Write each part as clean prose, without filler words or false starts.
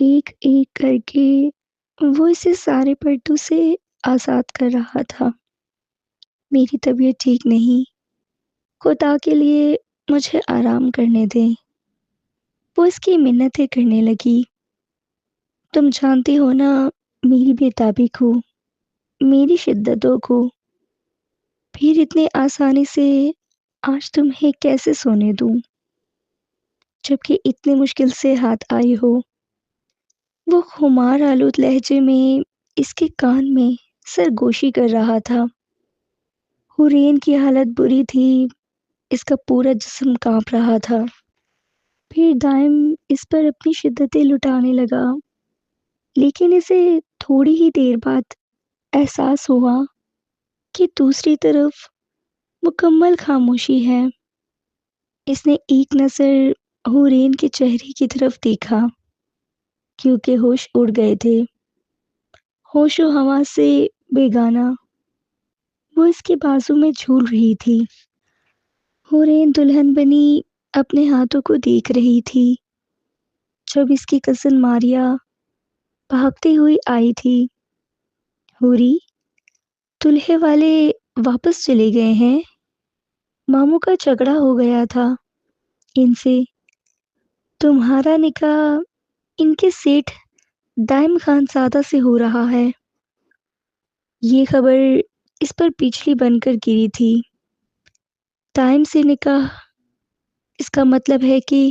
ایک ایک کر کے وہ اسے سارے پردوں سے آزاد کر رہا تھا۔ میری طبیعت ٹھیک نہیں، خدا کے لیے مجھے آرام کرنے دیں۔ وہ اس کی منتیں کرنے لگی۔ تم جانتی ہو نا میری بےتابی کو، میری شدتوں کو، پھر اتنی آسانی سے آج تمہیں کیسے سونے دوں جبکہ اتنی مشکل سے ہاتھ آئی ہو۔ وہ خمار آلود لہجے میں اس کے کان میں سرگوشی کر رہا تھا۔ حورین کی حالت بری تھی، اس کا پورا جسم کانپ رہا تھا۔ پھر دائم اس پر اپنی شدتیں لٹانے لگا، لیکن اسے تھوڑی ہی دیر بعد احساس ہوا کہ دوسری طرف مکمل خاموشی ہے۔ اس نے ایک نظر حورین کے چہرے کی طرف دیکھا، کیونکہ ہوش اڑ گئے تھے، ہوش و حواس سے بیگانہ۔ وہ اس کے بازو میں جھول رہی تھی۔ حورین دلہن بنی اپنے ہاتھوں کو دیکھ رہی تھی جب اس کی کزن ماریا بھاگتی ہوئی آئی تھی۔ حوری، دلہے والے واپس چلے گئے ہیں، ماموں کا جھگڑا ہو گیا تھا ان سے، تمہارا نکاح ان کے سیٹھ دائم خان زادہ سے ہو رہا ہے۔ یہ خبر اس پر بجلی بن کر گری تھی۔ دائم سے نکاح، اس کا مطلب ہے کہ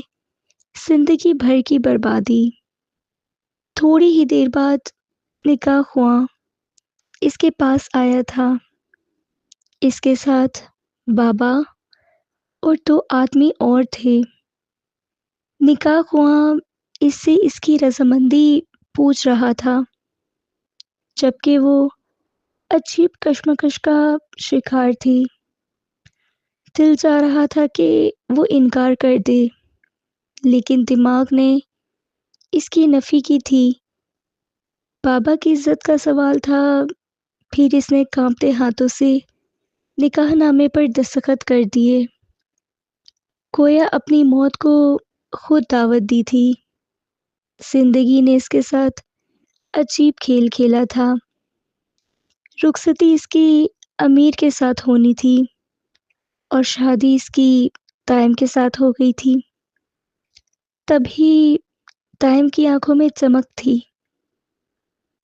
زندگی بھر کی بربادی۔ تھوڑی ہی دیر بعد نکاح خواں اس کے پاس آیا تھا۔ اس کے ساتھ بابا اور 2 آدمی اور تھے۔ نکاح خواں اس سے اس کی رضامندی پوچھ رہا تھا، جبکہ وہ عجیب کشمکش کا شکار تھی۔ دل چاہ رہا تھا کہ وہ انکار کر دے، لیکن دماغ نے اس کی نفی کی تھی۔ بابا کی عزت کا سوال تھا۔ پھر اس نے کانپتے ہاتھوں سے نکاح نامے پر دستخط کر دیے، گویا اپنی موت کو خود دعوت دی تھی۔ زندگی نے اس کے ساتھ عجیب کھیل کھیلا تھا۔ رخصتی اس کی امیر کے ساتھ ہونی تھی اور شادی اس کی دائم کے ساتھ ہو گئی تھی۔ تبھی دائم کی آنکھوں میں چمک تھی۔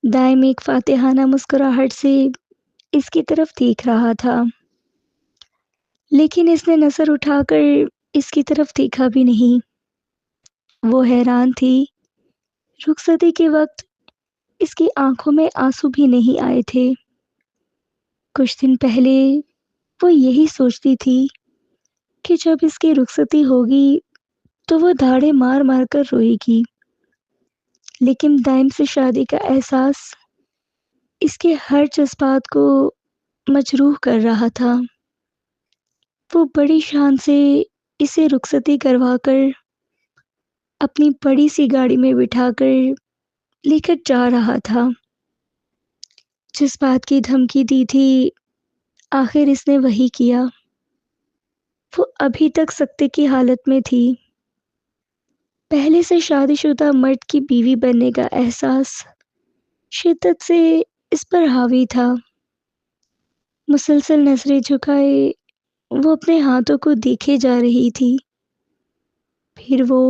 دائم ایک فاتحانہ مسکراہٹ سے اس کی طرف دیکھ رہا تھا، لیکن اس نے نظر اٹھا کر اس کی طرف دیکھا بھی نہیں۔ وہ حیران تھی۔ رخصتی کے وقت اس کی آنکھوں میں آنسو بھی نہیں آئے تھے۔ کچھ دن پہلے وہ یہی سوچتی تھی کہ جب اس کی رخصتی ہوگی تو وہ دھاڑے مار مار کر روئے گی، لیکن دائم سے شادی کا احساس اس کے ہر جذبات کو مجروح کر رہا تھا۔ وہ بڑی شان سے اسے رخصتی کروا کر اپنی بڑی سی گاڑی میں بٹھا کر لے کر جا رہا تھا۔ جس بات کی دھمکی دی تھی، آخر اس نے وہی کیا۔ وہ ابھی تک سکتے کی حالت میں تھی۔ پہلے سے شادی شدہ مرد کی بیوی بننے کا احساس شدت سے اس پر حاوی تھا۔ مسلسل نظریں جھکائے وہ اپنے ہاتھوں کو دیکھے جا رہی تھی۔ پھر وہ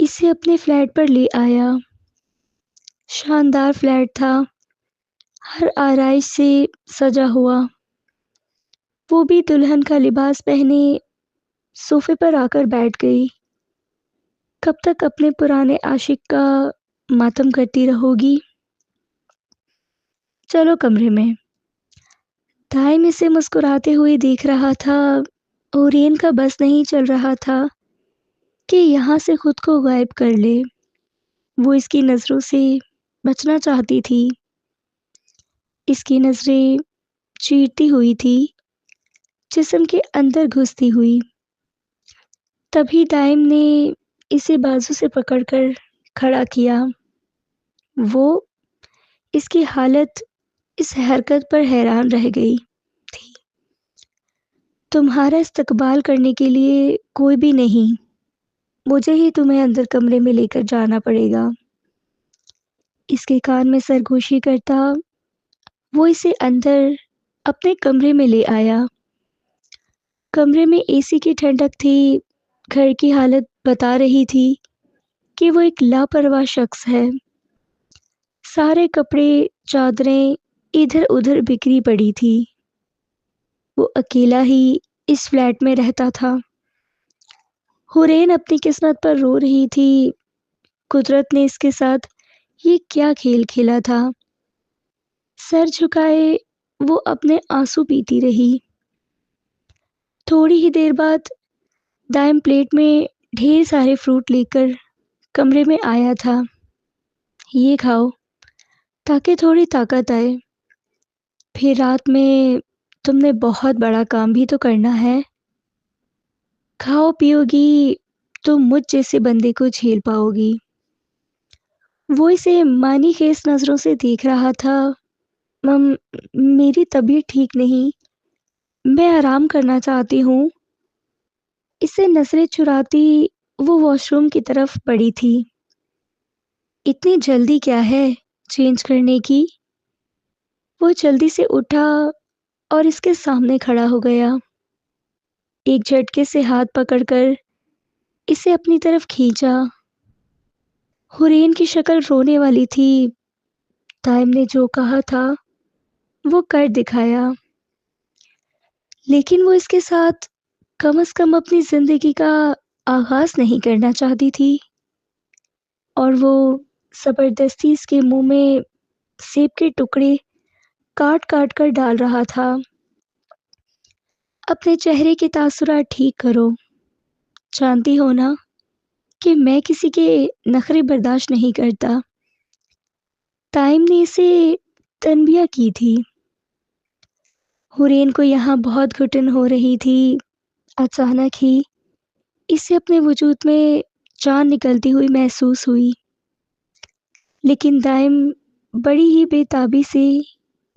اسے اپنے فلیٹ پر لے آیا۔ شاندار فلیٹ تھا، ہر آرائش سے سجا ہوا۔ وہ بھی دلہن کا لباس پہنے صوفے پر آ کر بیٹھ گئی۔ کب تک اپنے پرانے عاشق کا ماتم کرتی رہو گی؟ چلو کمرے میں۔ دائم اسے مسکراتے ہوئے دیکھ رہا تھا۔ اورین کا بس نہیں چل رہا تھا کہ یہاں سے خود کو غائب کر لے۔ وہ اس کی نظروں سے بچنا چاہتی تھی۔ اس کی نظریں چیرتی ہوئی تھی، جسم کے اندر گھستی ہوئی۔ تبھی دائم نے اسے بازو سے پکڑ کر کھڑا کیا۔ وہ اس کی حالت، اس حرکت پر حیران رہ گئی تھی۔ تمہارا استقبال کرنے کے لیے کوئی بھی نہیں، مجھے ہی تمہیں اندر کمرے میں لے کر جانا پڑے گا۔ اس کے کان میں سرگوشی کرتا وہ اسے اندر اپنے کمرے میں لے آیا۔ کمرے میں اے سی کی ٹھنڈک تھی، گھر کی حالت بتا رہی تھی کہ وہ ایک لاپرواہ شخص ہے۔ سارے کپڑے، چادریں ادھر ادھر بکھری پڑی تھی۔ وہ اکیلا ہی اس فلیٹ میں رہتا تھا۔ حورین اپنی قسمت پر رو رہی تھی۔ قدرت نے اس کے ساتھ یہ کیا کھیل کھیلا تھا؟ سر جھکائے وہ اپنے آنسو پیتی رہی۔ تھوڑی ہی دیر بعد دائم پلیٹ میں ڈھیر سارے فروٹ لے کر کمرے میں آیا تھا۔ یہ کھاؤ تاکہ تھوڑی طاقت آئے، پھر رات میں تم نے بہت بڑا کام بھی تو کرنا ہے۔ کھاؤ پیو گی تو مجھ جیسے بندے کو جھیل پاؤ گی۔ وہ اسے معنی خیز نظروں سے دیکھ رہا تھا۔ مم میری طبیعت ٹھیک نہیں، میں آرام کرنا چاہتی ہوں۔ اسے نظریں چراتی وہ واش روم کی طرف بڑھی تھی۔ اتنی جلدی کیا ہے چینج کرنے کی؟ وہ جلدی سے اٹھا اور اس کے سامنے کھڑا ہو گیا۔ ایک جھٹکے سے ہاتھ پکڑ کر اسے اپنی طرف کھینچا۔ حورین کی شکل رونے والی تھی۔ دائم نے جو کہا تھا وہ کر دکھایا، لیکن وہ اس کے ساتھ کم از کم اپنی زندگی کا آغاز نہیں کرنا چاہتی تھی، اور وہ زبردستی اس کے منہ میں سیب کے ٹکڑے کاٹ کاٹ کر ڈال رہا تھا۔ اپنے چہرے کے تاثرات ٹھیک کرو، جانتی ہو نا کہ میں کسی کے نخرے برداشت نہیں کرتا۔ تائم نے اسے تنبیہ کی تھی۔ حورین کو یہاں بہت گھٹن ہو رہی تھی۔ اچانک ہی اسے اپنے وجود میں جان نکلتی ہوئی محسوس ہوئی، لیکن دائم بڑی ہی بے تابی سے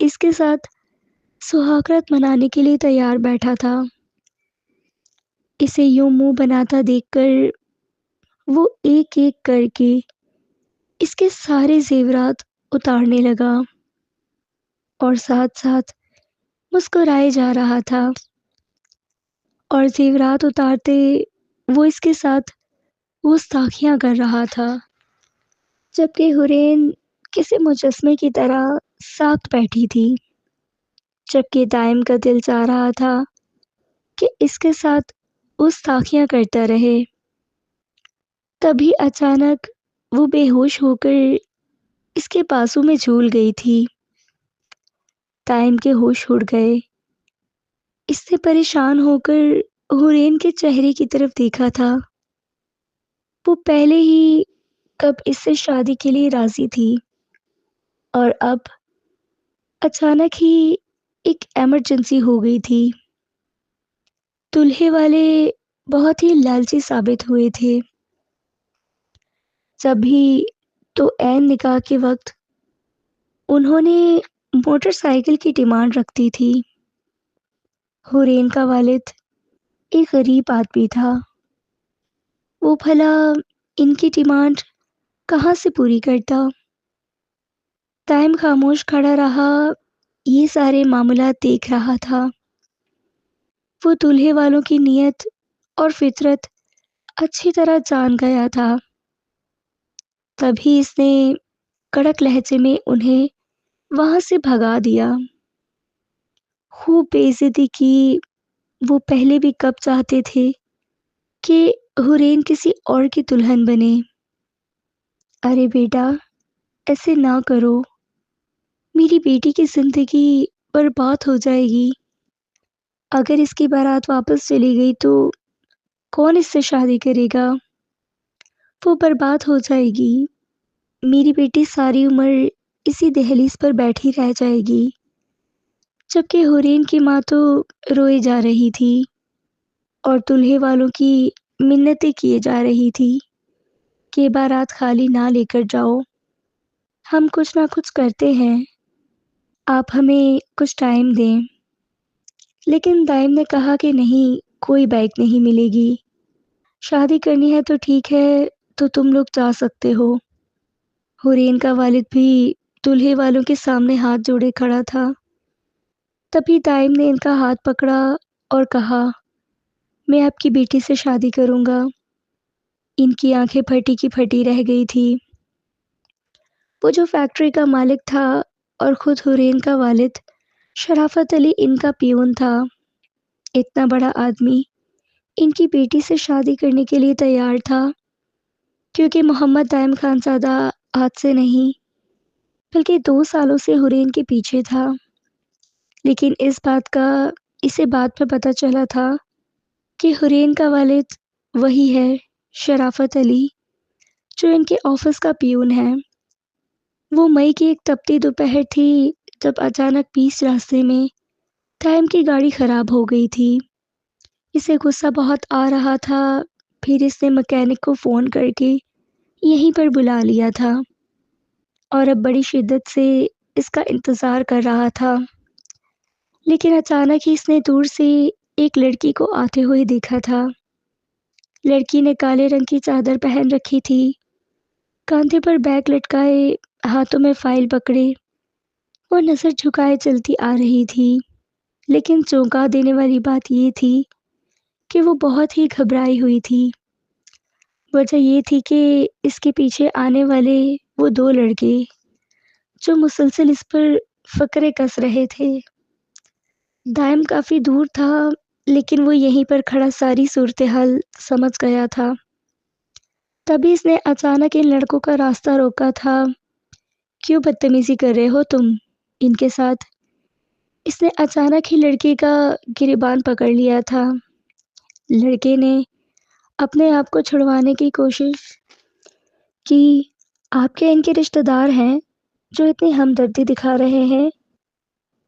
اس کے ساتھ سہاگرت منانے کے لیے تیار بیٹھا تھا۔ اسے یوں منہ بناتا دیکھ کر وہ ایک ایک کر کے اس کے سارے زیورات اتارنے لگا اور ساتھ ساتھ مسکرائے جا رہا تھا، اور زیورات اتارتے وہ اس کے ساتھ گستاخیاں کر رہا تھا، جبکہ حورین کسی مجسمے کی طرح ساکت بیٹھی تھی، جبکہ دائم کا دل چاہ رہا تھا کہ اس کے ساتھ گستاخیاں کرتا رہے۔ تبھی اچانک وہ بے ہوش ہو کر اس کے بازو میں جھول گئی تھی۔ دائم کے ہوش اڑ گئے۔ اس نے پریشان ہو کر حورین کے چہرے کی طرف دیکھا تھا۔ وہ پہلے ہی کب اس سے شادی کے لیے راضی تھی، اور اب اچانک ہی ایک ایمرجنسی ہو گئی تھی۔ دولہے والے بہت ہی لالچی ثابت ہوئے تھے۔ جب بھی تو عین نکاح کے وقت انہوں نے موٹر سائیکل کی ڈیمانڈ رکھتی تھی۔ حورین کا والد ایک غریب آدمی تھا۔ وہ بھلا ان کی ڈیمانڈ کہاں سے پوری کرتا؟ دائم خاموش کھڑا رہا، یہ سارے معاملات دیکھ رہا تھا۔ وہ دولہے والوں کی نیت اور فطرت اچھی طرح جان گیا تھا۔ تبھی اس نے کڑک لہجے میں انہیں وہاں سے بھگا دیا۔ خوب بے عزتی کی۔ وہ پہلے بھی کب چاہتے تھے کہ حورین کسی اور کی دلہن بنے۔ ارے بیٹا، ایسے نہ کرو، میری بیٹی کی زندگی برباد ہو جائے گی۔ اگر اس کی بارات واپس چلی گئی تو کون اس سے شادی کرے گا؟ وہ برباد ہو جائے گی۔ میری بیٹی ساری عمر اسی دہلیز پر بیٹھی رہ جائے گی۔ جبکہ حورین کی ماں تو روئے جا رہی تھی، اور دولہے والوں کی منتیں کیے جا رہی تھی کہ بارات خالی نہ لے کر جاؤ، ہم کچھ نہ کچھ کرتے ہیں، آپ ہمیں کچھ ٹائم دیں۔ لیکن دائم نے کہا کہ نہیں، کوئی بائک نہیں ملے گی۔ شادی کرنی ہے تو ٹھیک ہے، تو تم لوگ جا سکتے ہو۔ حورین کا والد بھی دولہے والوں کے سامنے ہاتھ جوڑے کھڑا تھا۔ تبھی دائم نے ان کا ہاتھ پکڑا اور کہا، میں آپ کی بیٹی سے شادی کروں گا۔ ان کی آنکھیں پھٹی کی پھٹی رہ گئی تھی۔ وہ جو فیکٹری کا مالک تھا اور خود حورین کا والد شرافت علی ان کا پیون تھا، اتنا بڑا آدمی ان کی بیٹی سے شادی کرنے کے لیے تیار تھا، کیونکہ محمد دائم خانزادہ آج سے نہیں بلکہ 2 سالوں سے حورین کے پیچھے تھا۔ لیکن اس بات کا اسے بعد میں پتہ چلا تھا کہ حورین کا والد وہی ہے، شرافت علی، جو ان کے آفس کا پیون ہے۔ وہ مئی کی ایک تپتی دوپہر تھی جب اچانک بیچ راستے میں دائم کی گاڑی خراب ہو گئی تھی۔ اسے غصہ بہت آ رہا تھا، پھر اس نے مکینک کو فون کر کے یہیں پر بلا لیا تھا اور اب بڑی شدت سے اس کا انتظار کر رہا تھا۔ لیکن اچانک ہی اس نے دور سے ایک لڑکی کو آتے ہوئے دیکھا تھا۔ لڑکی نے کالے رنگ کی چادر پہن رکھی تھی، کاندھے پر بیگ لٹکائے، ہاتھوں میں فائل پکڑے وہ نظر جھکائے چلتی آ رہی تھی۔ لیکن چونکا دینے والی بات یہ تھی کہ وہ بہت ہی گھبرائی ہوئی تھی۔ وجہ یہ تھی کہ اس کے پیچھے آنے والے وہ 2 لڑکے جو مسلسل اس پر فقرے کس رہے تھے۔ دائم کافی دور تھا، لیکن وہ یہیں پر کھڑا ساری صورتحال سمجھ گیا تھا۔ تبھی اس نے اچانک ان لڑکوں کا راستہ روکا تھا۔ کیوں بدتمیزی کر رہے ہو تم ان کے ساتھ؟ اس نے اچانک ہی لڑکے کا گریبان پکڑ لیا تھا۔ لڑکے نے اپنے آپ کو چھڑوانے کی کوشش کی۔ آپ کے ان کے رشتہ دار ہیں جو اتنی ہمدردی دکھا رہے ہیں؟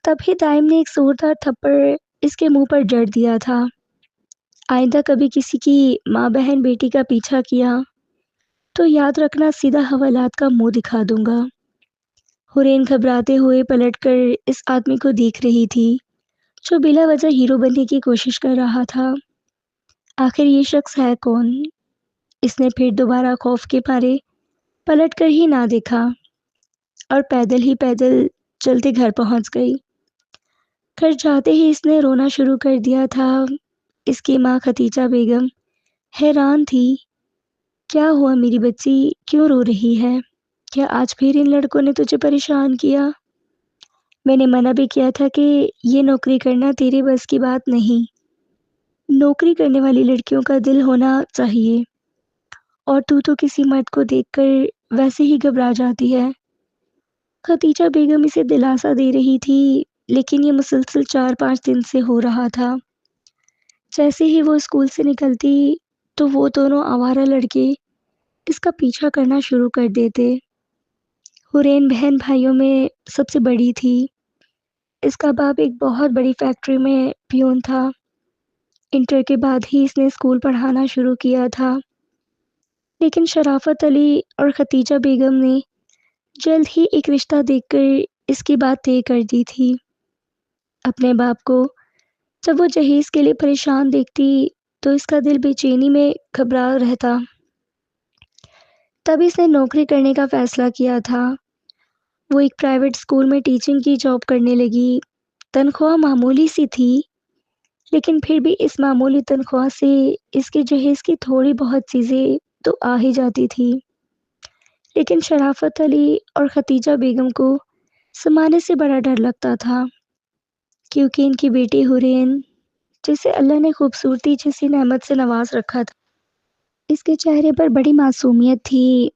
تبھی دائم نے ایک زوردار تھپڑ اس کے منہ پر جڑ دیا تھا۔ آئندہ کبھی کسی کی ماں بہن بیٹی کا پیچھا کیا تو یاد رکھنا سیدھا حوالات کا منہ دکھا دوں گا۔ حورین گھبراتے ہوئے پلٹ کر اس آدمی کو دیکھ رہی تھی جو بلا وجہ ہیرو بننے کی کوشش کر رہا تھا۔ آخر یہ شخص ہے کون؟ اس نے پھر دوبارہ خوف کے مارے پلٹ کر ہی نہ دیکھا اور پیدل ہی پیدل چلتے گھر پہنچ گئی۔ گھر جاتے ہی اس نے رونا شروع کر دیا تھا۔ اس کی ماں ختیجہ بیگم حیران تھی۔ کیا ہوا میری بچی، کیوں رو رہی ہے؟ کیا آج پھر ان لڑکوں نے تجھے پریشان کیا؟ میں نے منع بھی کیا تھا کہ یہ نوکری کرنا تیرے بس کی بات نہیں۔ نوکری کرنے والی لڑکیوں کا دل ہونا چاہیے، اور تو کسی مرد کو دیکھ کر ویسے ہی گھبرا جاتی ہے۔ ختیجہ بیگم اسے دلاسا دے رہی تھی، لیکن یہ مسلسل 4-5 دن سے ہو رہا تھا۔ جیسے ہی وہ اسکول سے نکلتی تو وہ دونوں آوارہ لڑکے اس کا پیچھا کرنا شروع کر دیتے۔ حورین بہن بھائیوں میں سب سے بڑی تھی۔ اس کا باپ ایک بہت بڑی فیکٹری میں پیون تھا۔ انٹر کے بعد ہی اس نے اسکول پڑھانا شروع کیا تھا، لیکن شرافت علی اور ختیجہ بیگم نے جلد ہی ایک رشتہ دیکھ کر اس کی بات طے کر دی تھی۔ اپنے باپ کو جب وہ جہیز کے لیے پریشان دیکھتی تو اس کا دل بے چینی میں گھبرا رہتا۔ تب اس نے نوکری کرنے کا فیصلہ کیا تھا۔ وہ ایک پرائیویٹ اسکول میں ٹیچنگ کی جاب کرنے لگی۔ تنخواہ معمولی سی تھی، لیکن پھر بھی اس معمولی تنخواہ سے اس کے جہیز کی تھوڑی بہت چیزیں تو آ ہی جاتی تھی۔ لیکن شرافت علی اور ختیجہ بیگم کو زمانے سے بڑا ڈر لگتا تھا، کیونکہ ان کی بیٹی حورین، جسے اللہ نے خوبصورتی جیسی نعمت سے نواز رکھا تھا، اس کے چہرے پر بڑی معصومیت تھی۔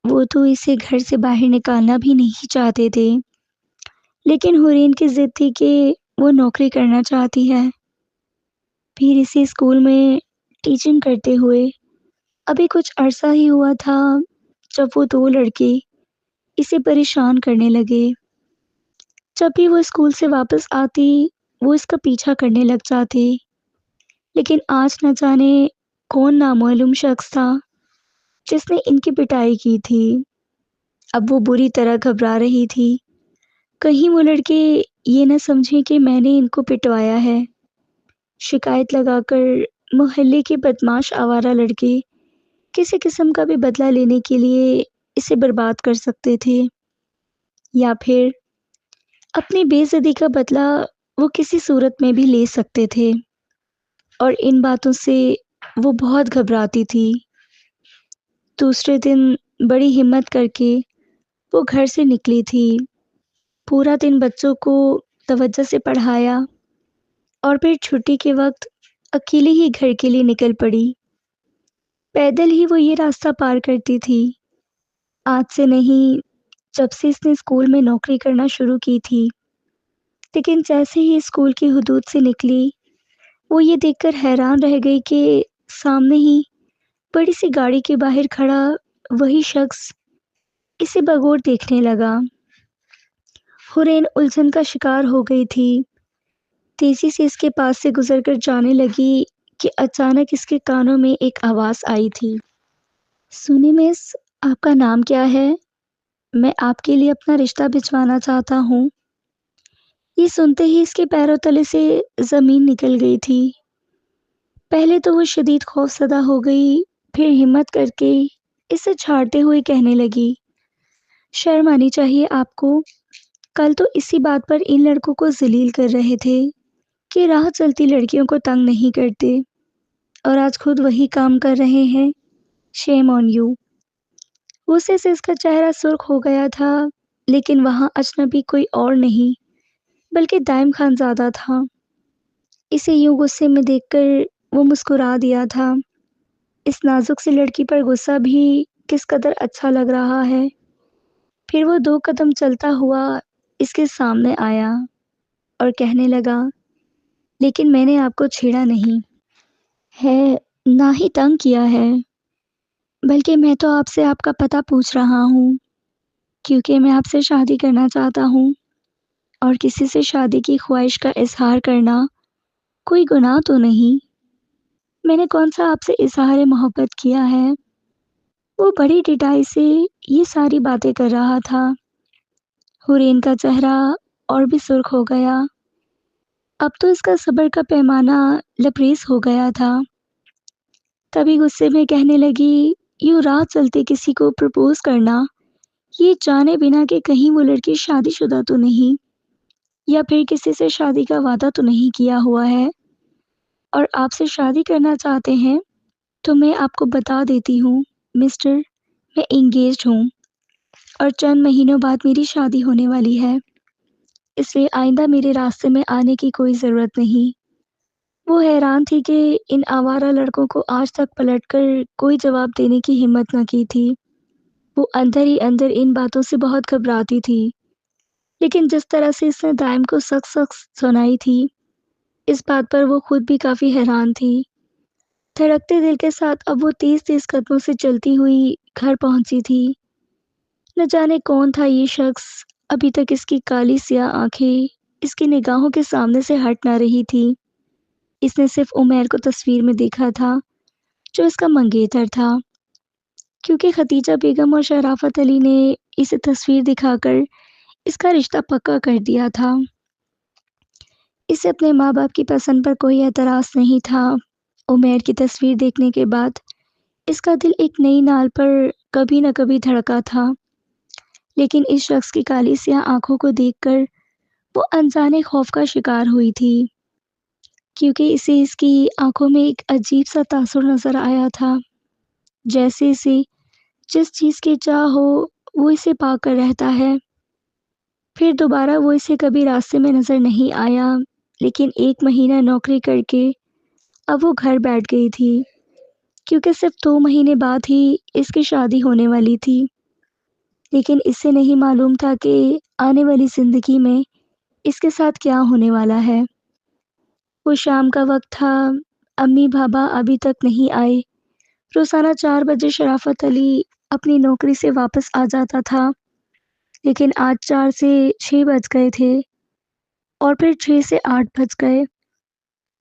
وہ تو اسے گھر سے باہر نکالنا بھی نہیں چاہتے تھے، لیکن حورین کی ضد تھی کہ وہ نوکری کرنا چاہتی ہے۔ پھر اسی اسکول میں ٹیچنگ کرتے ہوئے ابھی کچھ عرصہ ہی ہوا تھا جب وہ 2 لڑکے اسے پریشان کرنے لگے۔ جب بھی وہ اسکول سے واپس آتی وہ اس کا پیچھا کرنے لگ جاتے، لیکن آج نہ جانے کون نامعلوم شخص تھا جس نے ان کی پٹائی کی تھی۔ اب وہ بری طرح گھبرا رہی تھی، کہیں وہ لڑکے یہ نہ سمجھیں کہ میں نے ان کو پٹوایا ہے۔ شکایت لگا کر محلے کے بدماش آوارہ لڑکے کسی قسم کا بھی بدلہ لینے کے لیے اسے برباد کر سکتے تھے، یا پھر اپنی بے عزتی کا بدلہ وہ کسی صورت میں بھی لے سکتے تھے۔ اور ان باتوں سے وہ بہت گھبراتی تھی۔ دوسرے دن بڑی ہمت کر کے وہ گھر سے نکلی تھی۔ پورا دن بچوں کو توجہ سے پڑھایا اور پھر چھٹی کے وقت اکیلی ہی گھر کے لیے نکل پڑی۔ پیدل ہی وہ یہ راستہ پار کرتی تھی۔ آج سے نہیں، جب سے اس نے اسکول میں نوکری کرنا شروع کی تھی۔ لیکن جیسے ہی اسکول کی حدود سے نکلی، وہ یہ دیکھ کر حیران رہ گئی کہ سامنے ہی بڑی سی گاڑی کے باہر کھڑا وہی شخص اسے بغور دیکھنے لگا۔ حورین الجھن کا شکار ہو گئی تھی۔ تیزی سے اس کے پاس سے گزر کر جانے لگی کہ اچانک اس کے کانوں میں ایک آواز آئی تھی۔ سنی مس، آپ کا نام کیا ہے؟ میں آپ کے لیے اپنا رشتہ بھجوانا چاہتا ہوں۔ یہ سنتے ہی اس کے پیروں تلے سے زمین نکل گئی تھی۔ پہلے تو وہ شدید خوف زدہ ہو گئی، پھر ہمت کر کے اسے چھاڑتے ہوئے کہنے لگی، شرم آنی چاہیے آپ کو۔ کل تو اسی بات پر ان لڑکوں کو ذلیل کر رہے تھے کہ راہ چلتی لڑکیوں کو تنگ نہیں کرتے، اور آج خود وہی کام کر رہے ہیں۔ شیم آن یو۔ غصے سے اس کا چہرہ سرخ ہو گیا تھا، لیکن وہاں اجنبی کوئی اور نہیں بلکہ دائم خان زادہ تھا۔ اسے یوں غصے میں دیکھ کر وہ مسکرا دیا تھا۔ اس نازک سی لڑکی پر غصہ بھی کس قدر اچھا لگ رہا ہے۔ پھر وہ 2 قدم چلتا ہوا اس کے سامنے آیا اور کہنے لگا، لیکن میں نے آپ کو چھیڑا نہیں ہے، نہ ہی تنگ کیا ہے، بلکہ میں تو آپ سے آپ کا پتہ پوچھ رہا ہوں، کیونکہ میں آپ سے شادی کرنا چاہتا ہوں، اور کسی سے شادی کی خواہش کا اظہار کرنا کوئی گناہ تو نہیں۔ میں نے کون سا آپ سے اظہار محبت کیا ہے؟ وہ بڑی ڈٹائی سے یہ ساری باتیں کر رہا تھا۔ حورین کا چہرہ اور بھی سرخ ہو گیا۔ اب تو اس کا صبر کا پیمانہ لبریز ہو گیا تھا۔ کبھی غصے میں کہنے لگی، یوں راہ چلتے کسی کو پرپوز کرنا، یہ جانے بنا کہ کہیں وہ لڑکی شادی شدہ تو نہیں، یا پھر کسی سے شادی کا وعدہ تو نہیں کیا ہوا ہے، اور آپ سے شادی کرنا چاہتے ہیں تو میں آپ کو بتا دیتی ہوں مسٹر، میں انگیجڈ ہوں، اور چند مہینوں بعد میری شادی ہونے والی ہے، اس لیے آئندہ میرے راستے میں آنے کی کوئی ضرورت نہیں۔ وہ حیران تھی کہ ان آوارہ لڑکوں کو آج تک پلٹ کر کوئی جواب دینے کی ہمت نہ کی تھی۔ وہ اندر ہی اندر ان باتوں سے بہت گھبراتی تھی، لیکن جس طرح سے اس نے دائم کو سخت سخت سنائی تھی، اس بات پر وہ خود بھی کافی حیران تھی۔ دھڑکتے دل کے ساتھ اب وہ تیز تیز قدموں سے چلتی ہوئی گھر پہنچی تھی۔ نہ جانے کون تھا یہ شخص، ابھی تک اس کی کالی سیاہ آنکھیں اس کی نگاہوں کے سامنے سے ہٹ نہ رہی تھی۔ اس نے صرف عمیر کو تصویر میں دیکھا تھا، جو اس کا منگیتر تھا، کیونکہ ختیجہ بیگم اور شرافت علی نے اسے تصویر دکھا کر اس کا رشتہ پکا کر دیا تھا۔ اسے اپنے ماں باپ کی پسند پر کوئی اعتراض نہیں تھا۔ عمیر کی تصویر دیکھنے کے بعد اس کا دل ایک نئی نال پر کبھی نہ کبھی دھڑکا تھا، لیکن اس شخص کی کالی سیاہ آنکھوں کو دیکھ کر وہ انجانے خوف کا شکار ہوئی تھی، کیونکہ اسے اس کی آنکھوں میں ایک عجیب سا تاثر نظر آیا تھا، جیسے اسے جس چیز کی چاہ ہو وہ اسے پا کر رہتا ہے۔ پھر دوبارہ وہ اسے کبھی راستے میں نظر نہیں آیا، لیکن 1 مہینہ نوکری کر کے اب وہ گھر بیٹھ گئی تھی، کیونکہ صرف 2 مہینے بعد ہی اس کی شادی ہونے والی تھی۔ لیکن اسے نہیں معلوم تھا کہ آنے والی زندگی میں اس کے ساتھ کیا ہونے والا ہے۔ وہ شام کا وقت تھا، امی بابا ابھی تک نہیں آئے۔ روزانہ 4 بجے شرافت علی اپنی نوکری سے واپس آ جاتا تھا، لیکن آج 4 سے 6 بج گئے تھے، اور پھر 6 سے 8 بج گئے۔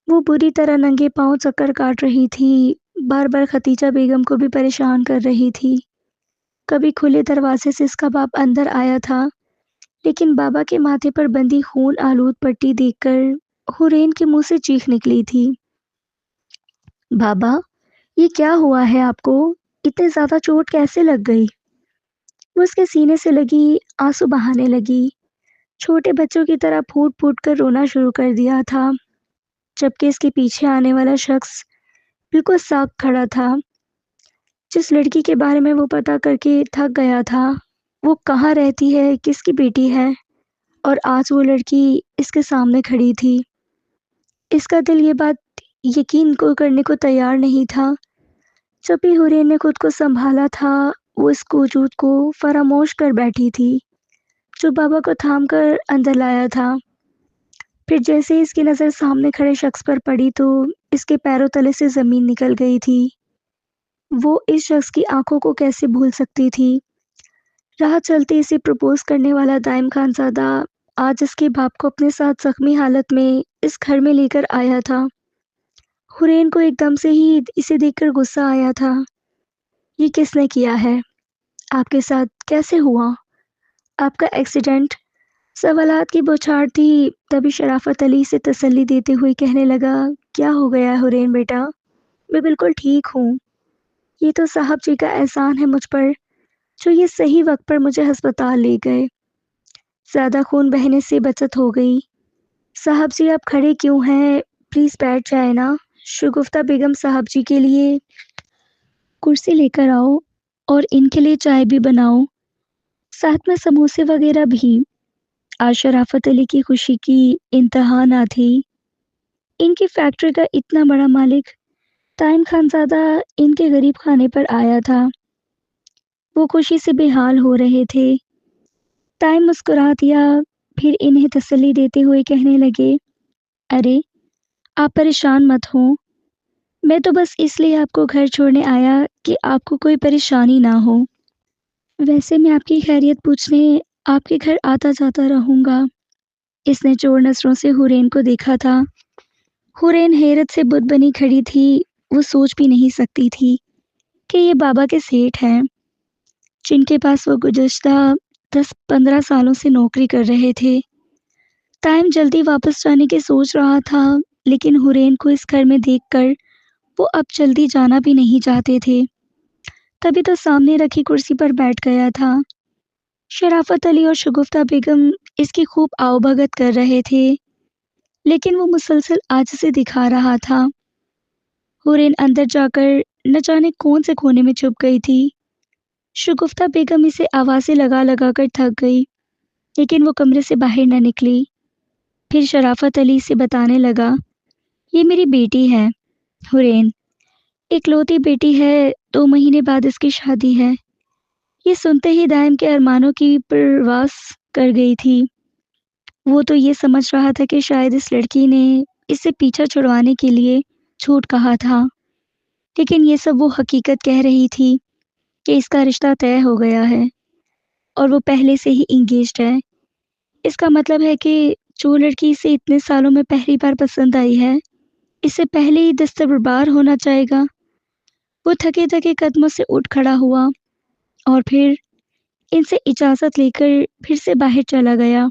وہ بری طرح ننگے پاؤں چکر کاٹ رہی تھی، بار بار ختیجہ بیگم کو بھی پریشان کر رہی تھی۔ کبھی کھلے دروازے سے اس کا باپ اندر آیا تھا، لیکن بابا کے ماتھے پر بندھی خون آلود پٹی دیکھ کر حورین کے منہ سے چیخ نکلی تھی، بابا، یہ کیا ہوا ہے آپ کو؟ اتنے زیادہ چوٹ کیسے لگ گئی؟ وہ اس کے سینے سے لگی آنسو بہانے لگی، چھوٹے بچوں کی طرح پھوٹ پھوٹ کر رونا شروع کر دیا تھا، جبکہ اس کے پیچھے آنے والا شخص بالکل ساکھ کھڑا تھا۔ جس لڑکی کے بارے میں وہ پتا کر کے تھک گیا تھا، وہ کہاں رہتی ہے، کس کی بیٹی ہے، اور آج وہ لڑکی اس کے سامنے کھڑی تھی۔ اس کا دل یہ بات یقین کو کرنے کو تیار نہیں تھا۔ جب بھی حورین نے خود کو سنبھالا تھا، وہ اس وجود کو فراموش کر بیٹھی تھی جو بابا کو تھام کر اندر لایا تھا۔ پھر جیسے ہی اس کی نظر سامنے کھڑے شخص پر پڑی تو اس کے پیروں تلے سے زمین نکل گئی تھی۔ وہ اس شخص کی آنکھوں کو کیسے بھول سکتی تھی؟ راہ چلتے اسے پرپوز کرنے والا دائم خان زادہ آج اس کے باپ کو اپنے ساتھ زخمی حالت میں اس گھر میں لے کر آیا تھا۔ حورین کو ایک دم سے ہی اسے دیکھ کر غصہ آیا تھا۔ یہ کس نے کیا ہے؟ آپ کے ساتھ کیسے ہوا؟ آپ کا ایکسیڈنٹ؟ سوالات کی بوچھار تھی، تبھی شرافت علی سے تسلی دیتے ہوئے کہنے لگا، کیا ہو گیا ہے حورین بیٹا؟ میں بالکل ٹھیک ہوں۔ یہ تو صاحب جی کا احسان ہے مجھ پر، جو یہ صحیح وقت پر مجھے ہسپتال لے گئے۔ زیادہ خون بہنے سے بچت ہو گئی۔ صاحب جی آپ کھڑے کیوں ہیں؟ پلیز بیٹھ جائے نا۔ شگفتہ بیگم صاحب جی کے لیے کرسی لے کر آؤ اور ان کے لیے چائے بھی بناؤ، ساتھ میں سموسے وغیرہ بھی۔ آج شرافت علی کی خوشی کی انتہا نہ تھی۔ ان کی فیکٹری کا اتنا بڑا مالک تائم خان زادہ ان کے غریب خانے پر آیا تھا۔ وہ خوشی سے بے حال ہو رہے تھے۔ تائم مسکرا دیا، پھر انہیں تسلی دیتے ہوئے کہنے لگے، ارے آپ پریشان مت ہوں، میں تو بس اس لیے آپ کو گھر چھوڑنے آیا کہ آپ کو کوئی پریشانی نہ ہو۔ ویسے میں آپ کی خیریت پوچھنے آپ کے گھر آتا جاتا رہوں گا۔ اس نے چور نظروں سے حورین کو دیکھا تھا۔ حورین حیرت سے بت بنی کھڑی تھی، وہ سوچ بھی نہیں سکتی تھی کہ یہ بابا کے سیٹھ ہیں جن کے پاس وہ گزشتہ 10-15 سالوں سے نوکری کر رہے تھے۔ ٹائم جلدی واپس جانے کی سوچ رہا تھا، لیکن حورین کو اس گھر میں دیکھ کر وہ اب جلدی جانا بھی نہیں چاہتے تھے۔ تبھی تو سامنے رکھی کرسی پر بیٹھ گیا تھا۔ شرافت علی اور شگفتہ بیگم اس کی خوب آؤ بھگت کر رہے تھے، لیکن وہ مسلسل عاجزی دکھا رہا تھا۔ حورین اندر جا کر نہ جانے کون سے کونے میں چھپ گئی تھی۔ شگفتہ بیگم اسے آوازیں لگا لگا کر تھک گئی، لیکن وہ کمرے سے باہر نہ نکلی۔ پھر شرافت علی سے بتانے لگا، یہ میری بیٹی ہے حورین، اکلوتی بیٹی ہے، 2 مہینے بعد اس کی شادی ہے۔ یہ سنتے ہی دائم کے ارمانوں کی پرواز کر گئی تھی۔ وہ تو یہ سمجھ رہا تھا کہ شاید اس لڑکی نے اسے پیچھا چھڑوانے کے لیے جھوٹ کہا تھا، لیکن یہ سب وہ حقیقت کہہ رہی تھی کہ اس کا رشتہ طے ہو گیا ہے اور وہ پہلے سے ہی انگیجڈ ہے۔ اس کا مطلب ہے کہ جو لڑکی اسے اتنے سالوں میں پہلی بار پسند آئی ہے، اسے پہلے ہی دستبردار ہونا چاہے گا۔ وہ تھکے تھکے قدموں سے اٹھ کھڑا ہوا اور پھر ان سے اجازت لے کر پھر سے باہر چلا گیا،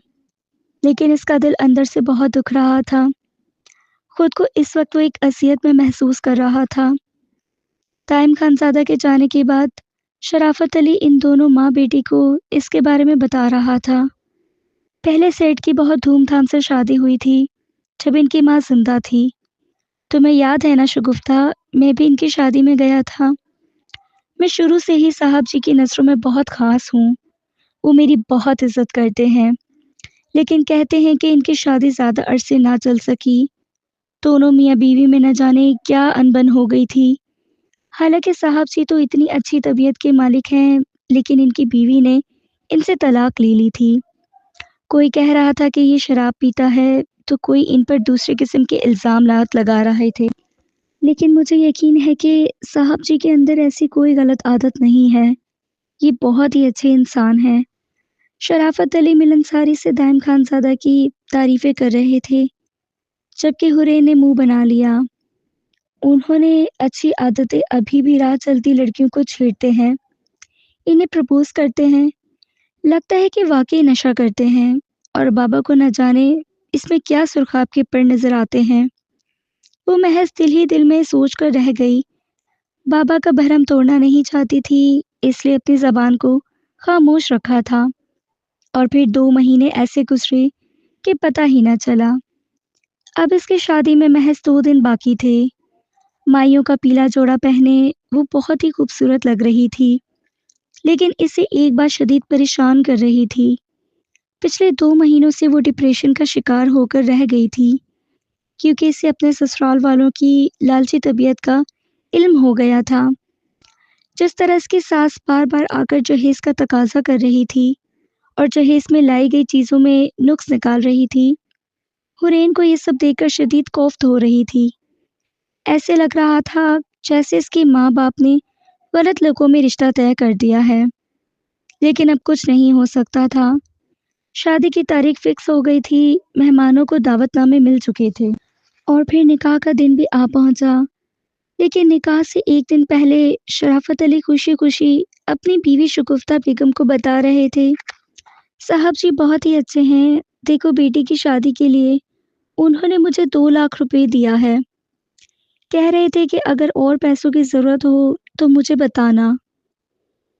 لیکن اس کا دل اندر سے بہت دکھ رہا تھا۔ خود کو اس وقت وہ ایک اذیت میں محسوس کر رہا تھا۔ تائم خان زادہ کے جانے کے بعد شرافت علی ان دونوں ماں بیٹی کو اس کے بارے میں بتا رہا تھا۔ پہلے سیٹ کی بہت دھوم دھام سے شادی ہوئی تھی جب ان کی ماں زندہ تھی۔ تمہیں یاد ہے نا شگفتہ، میں بھی ان کی شادی میں گیا تھا۔ میں شروع سے ہی صاحب جی کی نظروں میں بہت خاص ہوں، وہ میری بہت عزت کرتے ہیں، لیکن کہتے ہیں کہ ان کی شادی زیادہ عرصے نہ چل سکی۔ دونوں میاں بیوی میں نہ جانے کیا انبن ہو گئی تھی۔ حالانکہ صاحب جی تو اتنی اچھی طبیعت کے مالک ہیں، لیکن ان کی بیوی نے ان سے طلاق لے لی تھی۔ کوئی کہہ رہا تھا کہ یہ شراب پیتا ہے، تو کوئی ان پر دوسرے قسم کے الزامات لگا رہے تھے، لیکن مجھے یقین ہے کہ صاحب جی کے اندر ایسی کوئی غلط عادت نہیں ہے، یہ بہت ہی اچھے انسان ہیں۔ شرافت علی ملنساری سے دائم خان زادہ کی تعریفیں کر رہے تھے، جبکہ حورین نے منہ بنا لیا۔ انہوں نے اچھی عادتیں ابھی بھی راہ چلتی لڑکیوں کو چھیڑتے ہیں، انہیں پرپوز کرتے ہیں، لگتا ہے کہ واقعی نشہ کرتے ہیں، اور بابا کو نہ جانے اس میں کیا سرخاب کے پر نظر آتے ہیں۔ وہ محض دل ہی دل میں سوچ کر رہ گئی، بابا کا بھرم توڑنا نہیں چاہتی تھی، اس لیے اپنی زبان کو خاموش رکھا تھا، اور پھر 2 مہینے ایسے گزرے کہ پتہ ہی نہ چلا۔ اب اس کی شادی میں محض 2 دن باقی تھے۔ مائیوں کا پیلا جوڑا پہنے وہ بہت ہی خوبصورت لگ رہی تھی، لیکن اسے ایک بات شدید پریشان کر رہی تھی۔ پچھلے 2 مہینوں سے وہ ڈپریشن کا شکار ہو کر رہ گئی تھی، کیونکہ اسے اپنے سسرال والوں کی لالچی طبیعت کا علم ہو گیا تھا۔ جس طرح اس کی ساس بار بار آ کر جہیز کا تقاضا کر رہی تھی اور جہیز میں لائی گئی چیزوں میں نقص نکال رہی تھی، حورین کو یہ سب دیکھ کر شدید کوفت ہو رہی تھی۔ ایسے لگ رہا تھا جیسے اس کے ماں باپ نے غلط لوگوں میں رشتہ طے کر دیا ہے، لیکن اب کچھ نہیں ہو سکتا تھا۔ شادی کی تاریخ فکس ہو گئی تھی، مہمانوں کو دعوت نامے مل چکے تھے، اور پھر نکاح کا دن بھی آ پہنچا۔ لیکن نکاح سے ایک دن پہلے شرافت علی خوشی خوشی اپنی بیوی شگفتہ بیگم کو بتا رہے تھے، صاحب جی بہت ہی اچھے ہیں، دیکھو بیٹی کی شادی کے لیے انہوں نے مجھے 2 لاکھ روپے دیا ہے، کہہ رہے تھے کہ اگر اور پیسوں کی ضرورت ہو تو مجھے بتانا۔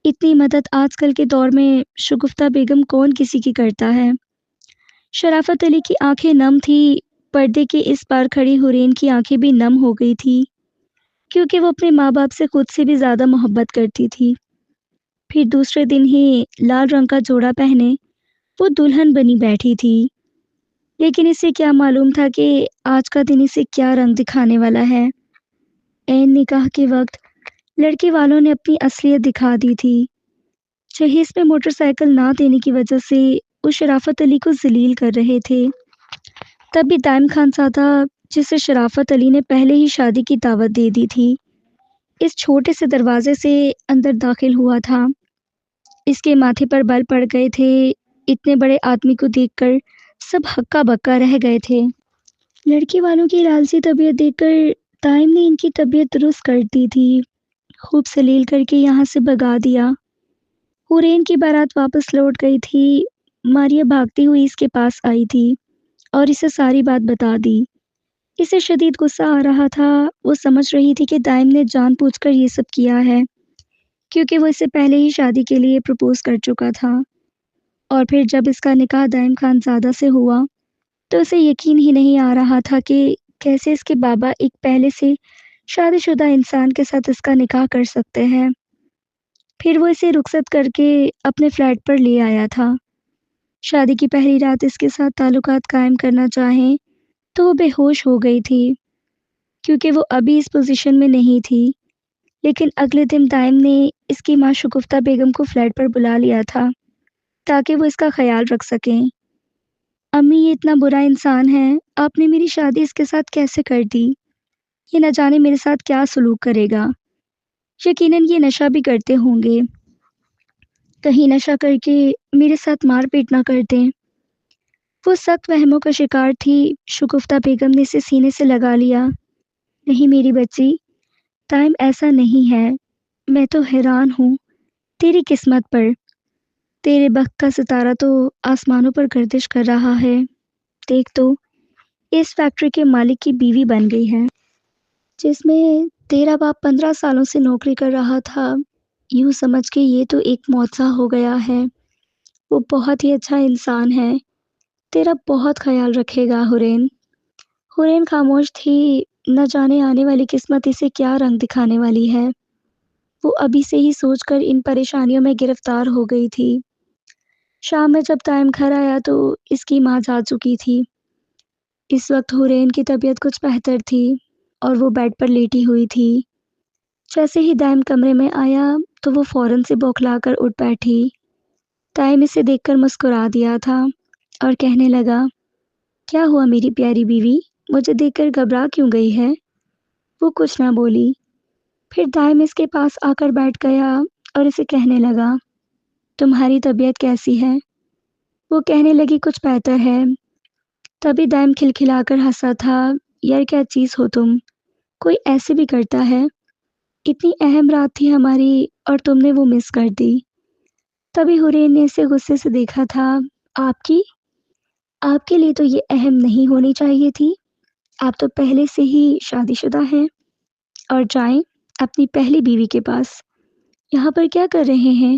اتنی مدد آج کل کے دور میں شگفتہ بیگم کون کسی کی کرتا ہے۔ شرافت علی کی آنکھیں نم تھی، پردے کے اس پار کھڑی حورین کی آنکھیں بھی نم ہو گئی تھی، کیونکہ وہ اپنے ماں باپ سے خود سے بھی زیادہ محبت کرتی تھی۔ پھر دوسرے دن ہی لال رنگ کا جوڑا پہنے وہ دلہن بنی بیٹھی تھی، لیکن اسے کیا معلوم تھا کہ آج کا دن اسے کیا رنگ دکھانے والا ہے۔ عین نکاح کے وقت لڑکی والوں نے اپنی اصلیت دکھا دی تھی۔ جہیز میں موٹر سائیکل نہ دینے کی وجہ سے وہ شرافت علی کو ذلیل کر رہے تھے۔ تب بھی دائم خان زادہ، جسے شرافت علی نے پہلے ہی شادی کی دعوت دے دی تھی، اس چھوٹے سے دروازے سے اندر داخل ہوا تھا۔ اس کے ماتھے پر بل پڑ گئے تھے۔ اتنے بڑے آدمی کو دیکھ کر سب ہکا بکا رہ گئے تھے۔ لڑکی والوں کی لالچی طبیعت دیکھ کر دائم نے ان کی طبیعت درست کر دی تھی، خوب سلیل کر کے یہاں سے بگا دیا۔ حورین کی بارات واپس لوٹ گئی تھی۔ ماریا بھاگتی ہوئی اس کے پاس آئی تھی اور اسے ساری بات بتا دی۔ اسے شدید غصہ آ رہا تھا، وہ سمجھ رہی تھی کہ دائم نے جان بوجھ کر یہ سب کیا ہے، کیونکہ وہ اسے پہلے ہی شادی کے لیے پرپوز کر چکا تھا، اور پھر جب اس کا نکاح دائم خان زادہ سے ہوا تو اسے یقین ہی نہیں آ رہا تھا کہ کیسے اس کے بابا ایک پہلے سے شادی شدہ انسان کے ساتھ اس کا نکاح کر سکتے ہیں۔ پھر وہ اسے رخصت کر کے اپنے فلیٹ پر لے آیا تھا۔ شادی کی پہلی رات اس کے ساتھ تعلقات قائم کرنا چاہیں تو وہ بے ہوش ہو گئی تھی، کیونکہ وہ ابھی اس پوزیشن میں نہیں تھی۔ لیکن اگلے دن دائم نے اس کی ماں شگفتہ بیگم کو فلیٹ پر بلا لیا تھا تاکہ وہ اس کا خیال رکھ سکیں۔ امی، یہ اتنا برا انسان ہے، آپ نے میری شادی اس کے ساتھ کیسے کر دی؟ یہ نہ جانے میرے ساتھ کیا سلوک کرے گا، یقیناً یہ نشہ بھی کرتے ہوں گے، کہیں نشہ کر کے میرے ساتھ مار پیٹ نہ کر دیں۔ وہ سخت وہموں کا شکار تھی۔ شگفتہ بیگم نے اسے سینے سے لگا لیا۔ نہیں میری بچی، ٹائم ایسا نہیں ہے، میں تو حیران ہوں تیری قسمت پر، تیرے بخت کا ستارہ تو آسمانوں پر گردش کر رہا ہے، دیکھ تو اس فیکٹری کے مالک کی بیوی بن گئی ہے، جس میں تیرا باپ 15 سالوں سے نوکری کر رہا تھا۔ یوں سمجھ کے یہ تو ایک معجزہ ہو گیا ہے۔ وہ بہت ہی اچھا انسان ہے، تیرا بہت خیال رکھے گا حورین۔ حورین خاموش تھی، نہ جانے آنے والی قسمت اسے کیا رنگ دکھانے والی ہے۔ وہ ابھی سے ہی سوچ کر ان پریشانیوں میں گرفتار ہو گئی تھی۔ شام میں جب دائم گھر آیا تو اس کی ماں جا چکی تھی۔ اس وقت حورین کی طبیعت کچھ بہتر تھی اور وہ بیڈ پر لیٹی ہوئی تھی۔ جیسے ہی دائم کمرے میں آیا تو وہ فوراً سے بوکھلا کر اٹھ بیٹھی۔ دائم اسے دیکھ کر مسکرا دیا تھا اور کہنے لگا، کیا ہوا میری پیاری بیوی، مجھے دیکھ کر گھبرا کیوں گئی ہے؟ وہ کچھ نہ بولی۔ پھر دائم اس کے پاس آ کر بیٹھ گیا اور اسے کہنے لگا، تمہاری طبیعت کیسی ہے؟ وہ کہنے لگی، کچھ بہتر ہے۔ تبھی دائم کھلکھلا کر ہنسا تھا، یار کیا چیز ہو تم، کوئی ایسے بھی کرتا ہے؟ اتنی اہم رات تھی ہماری اور تم نے وہ مس کر دی۔ تبھی حورین نے اسے غصے سے دیکھا تھا، آپ کے لیے تو یہ اہم نہیں ہونی چاہیے تھی، آپ تو پہلے سے ہی شادی شدہ ہیں، اور جائیں اپنی پہلی بیوی کے پاس، یہاں پر کیا کر رہے ہیں؟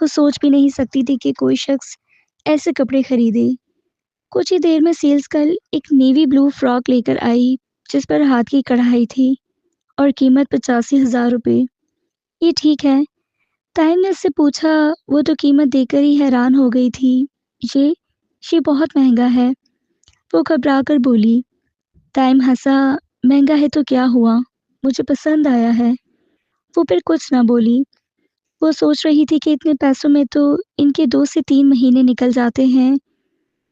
وہ سوچ بھی نہیں سکتی تھی کہ کوئی شخص ایسے کپڑے خریدے۔ کچھ ہی دیر میں سیلز گرل ایک نیوی بلو فراک لے کر آئی جس پر ہاتھ کی کڑھائی تھی اور قیمت 85,000 روپے۔ یہ ٹھیک ہے؟ تائم نے اس سے پوچھا۔ وہ تو قیمت دیکھ کر ہی حیران ہو گئی تھی۔ یہ یہ بہت مہنگا ہے، وہ گھبرا کر بولی۔ تائم ہنسا۔ مہنگا ہے تو کیا ہوا، مجھے پسند آیا ہے۔ وہ پھر کچھ نہ بولی۔ وہ سوچ رہی تھی کہ اتنے پیسوں میں تو ان کے 2 سے 3 مہینے نکل جاتے ہیں